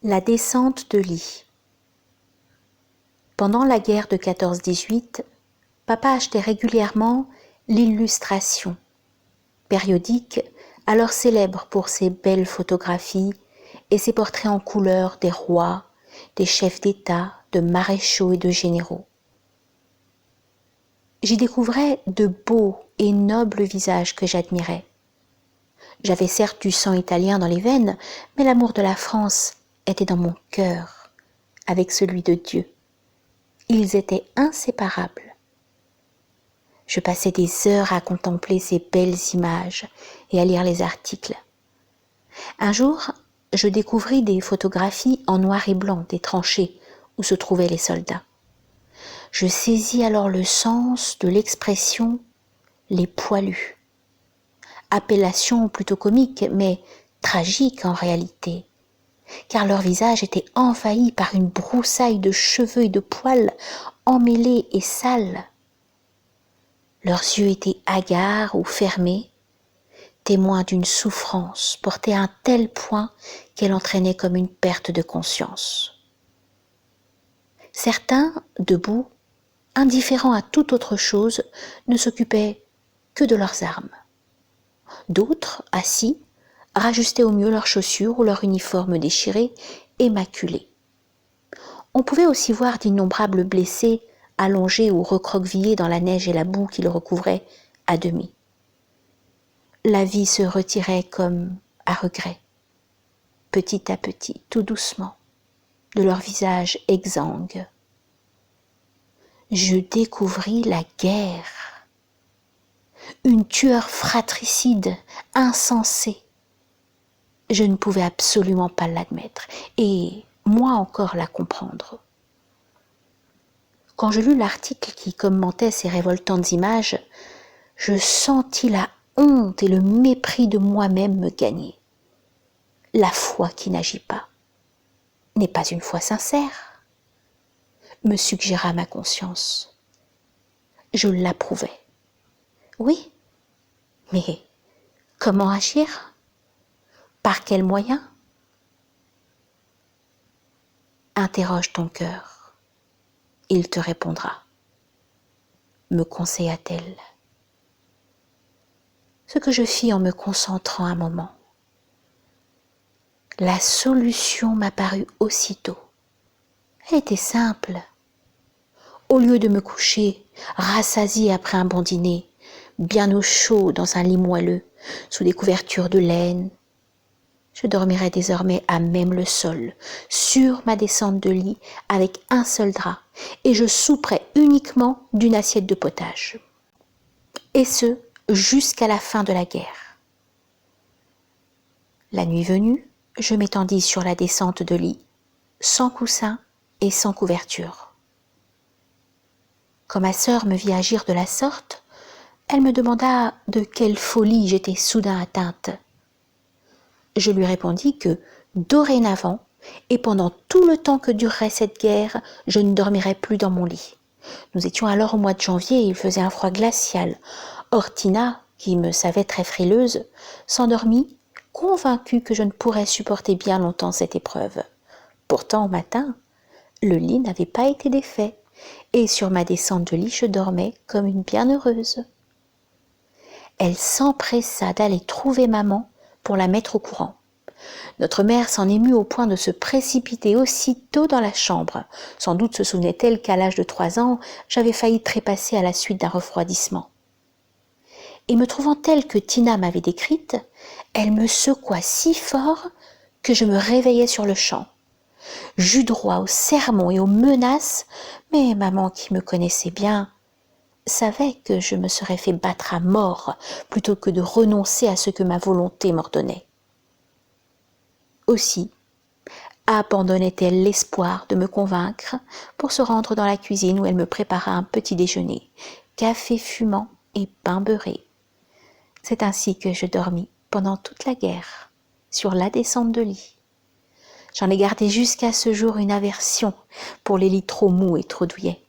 La descente de lit. Pendant la guerre de 14-18, papa achetait régulièrement l'Illustration, périodique alors célèbre pour ses belles photographies et ses portraits en couleur des rois, des chefs d'État, de maréchaux et de généraux. J'y découvrais de beaux et nobles visages que j'admirais. J'avais certes du sang italien dans les veines, mais l'amour de la France était dans mon cœur, avec celui de Dieu. Ils étaient inséparables. Je passais des heures à contempler ces belles images et à lire les articles. Un jour, je découvris des photographies en noir et blanc des tranchées où se trouvaient les soldats. Je saisis alors le sens de l'expression « les poilus », appellation plutôt comique mais tragique en réalité, car leur visage était envahi par une broussaille de cheveux et de poils emmêlés et sales. Leurs yeux étaient hagards ou fermés, témoins d'une souffrance portée à un tel point qu'elle entraînait comme une perte de conscience. Certains, debout, indifférents à toute autre chose, ne s'occupaient que de leurs armes. D'autres, assis, rajustaient au mieux leurs chaussures ou leur uniforme déchiré et maculé. On pouvait aussi voir d'innombrables blessés allongés ou recroquevillés dans la neige et la boue qui le recouvraient à demi. La vie se retirait comme à regret, petit à petit, tout doucement, de leur visage exsangue. Je découvris la guerre, une tueur fratricide, insensé. Je ne pouvais absolument pas l'admettre, et moins encore la comprendre. Quand je lus l'article qui commentait ces révoltantes images, je sentis la honte et le mépris de moi-même me gagner. La foi qui n'agit pas n'est pas une foi sincère, me suggéra ma conscience. Je l'approuvais. Oui, mais comment agir ? Par quels moyens ? Interroge ton cœur, il te répondra, me conseilla-t-elle. Ce que je fis en me concentrant un moment. La solution m'apparut aussitôt. Elle était simple. Au lieu de me coucher, rassasiée après un bon dîner, bien au chaud dans un lit moelleux, sous des couvertures de laine, je dormirais désormais à même le sol, sur ma descente de lit, avec un seul drap, et je souperais uniquement d'une assiette de potage. Et ce, jusqu'à la fin de la guerre. La nuit venue, je m'étendis sur la descente de lit, sans coussin et sans couverture. Quand ma sœur me vit agir de la sorte, elle me demanda de quelle folie j'étais soudain atteinte. Je lui répondis que, dorénavant, et pendant tout le temps que durerait cette guerre, je ne dormirais plus dans mon lit. Nous étions alors au mois de janvier et il faisait un froid glacial. Or Tina, qui me savait très frileuse, s'endormit, convaincue que je ne pourrais supporter bien longtemps cette épreuve. Pourtant, au matin, le lit n'avait pas été défait, et sur ma descente de lit, je dormais comme une bienheureuse. Elle s'empressa d'aller trouver maman pour la mettre au courant. Notre mère s'en émut au point de se précipiter aussitôt dans la chambre. Sans doute se souvenait-elle qu'à l'âge de 3 ans, j'avais failli trépasser à la suite d'un refroidissement. Et me trouvant telle que Tina m'avait décrite, elle me secoua si fort que je me réveillai sur le champ. J'eus droit aux sermons et aux menaces, mais maman, qui me connaissait bien, savait que je me serais fait battre à mort plutôt que de renoncer à ce que ma volonté m'ordonnait. Aussi, abandonnait-elle l'espoir de me convaincre pour se rendre dans la cuisine où elle me prépara un petit déjeuner, café fumant et pain beurré. C'est ainsi que je dormis pendant toute la guerre, sur la descente de lit. J'en ai gardé jusqu'à ce jour une aversion pour les lits trop mous et trop douillets.